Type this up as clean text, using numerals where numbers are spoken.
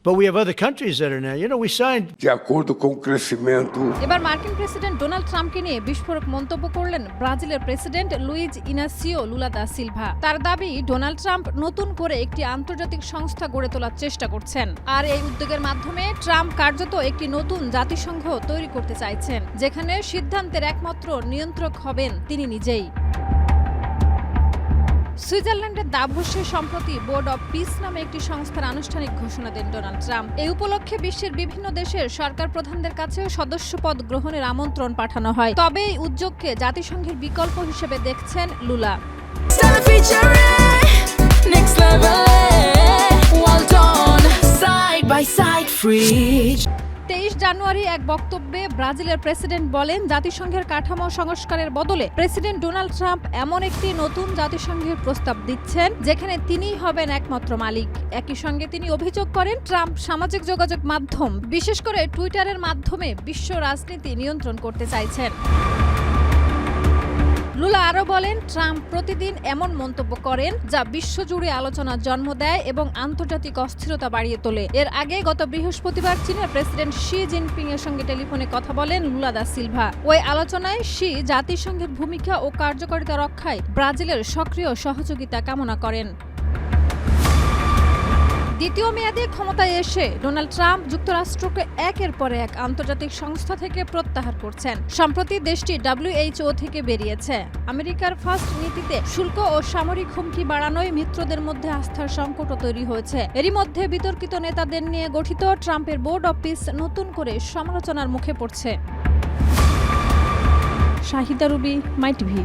But we have other countries that are now. You know, we signed. De acordo com o crescimento. এবার মার্কিন president Donald ট্রাম্পকে নিয়ে বিস্ফোরক মন্তব্য করলেন ব্রাজিলের president Luiz Inacio Lula da Silva. তার দাবি, ডোনাল্ড ট্রাম্প নতুন করে একটি আন্তর্জাতিক সংস্থা গড়ে তোলার চেষ্টা করছেন, আর এই উদ্যোগের মাধ্যমে ট্রাম্প কার্যত একটি নতুন জাতিসংঘ তৈরি করতে চাইছেন, যেখানে সিদ্ধান্তের একমাত্র নিয়ন্ত্রক হবেন তিনি নিজেই। সুইজারল্যান্ডের দাভোসে সম্প্রতি বোর্ড অব পিস নামে একটি সংস্থার আনুষ্ঠানিক ঘোষণা দেন ডোনাল্ড ট্রাম্প। এই উপলক্ষে বিশ্বের বিভিন্ন দেশের সরকার প্রধানদের কাছে সদস্যপদ গ্রহণের আমন্ত্রণ পাঠানো হয়। তবে এই উদ্যোগকে জাতিসংঘের বিকল্প হিসেবে দেখছেন লুলা। 23 জানুয়ারি এক বক্তব্যে ব্রাজিলের প্রেসিডেন্ট বলেন, জাতিসংঘের কাঠামো সংস্কারের বদলে প্রেসিডেন্ট ডোনাল্ড ট্রাম্প এমন একটি নতুন জাতিসংঘের প্রস্তাব দিচ্ছেন যেখানে তিনিই হবেন একমাত্র মালিক। একই সঙ্গে তিনি অভিযোগ করেন, ট্রাম্প সামাজিক যোগাযোগ মাধ্যম, বিশেষ করে টুইটারের মাধ্যমে বিশ্ব রাজনীতি নিয়ন্ত্রণ করতে চাইছেন। লুলা আরও বলেন, ট্রাম্প প্রতিদিন এমন মন্তব্য করেন যা বিশ্বজুড়ে আলোচনার জন্ম দেয় এবং আন্তর্জাতিক অস্থিরতা বাড়িয়ে তোলে। এর আগে গত বৃহস্পতিবার চীনের প্রেসিডেন্ট শি জিনপিং এর সঙ্গে টেলিফোনে কথা বলেন লুলা দা সিলভা। ওই আলোচনায় শি জাতিসংঘের ভূমিকা ও কার্যকারিতা রক্ষায় ব্রাজিলের সক্রিয় সহযোগিতা কামনা করেন। দ্বিতীয় মেয়াদে ক্ষমতায় এসে ডোনাল্ড ট্রাম্প যুক্তরাষ্ট্রকে একের পর এক আন্তর্জাতিক সংস্থা থেকে প্রত্যাহার করছেন। সম্প্রতি দেশটি WHO থেকে বেরিয়েছে। আমেরিকার ফার্স্ট নীতিতে শুল্ক ও সামরিক হুমকি বাড়ানোয় মিত্রদের মধ্যে আস্থার সংকটও তৈরি হয়েছে। এরই মধ্যে বিতর্কিত নেতাদের নিয়ে গঠিত ট্রাম্পের বোর্ড অব পিস নতুন করে সমালোচনার মুখে পড়ছে। শাহিদা রুবি, মাই টিভি।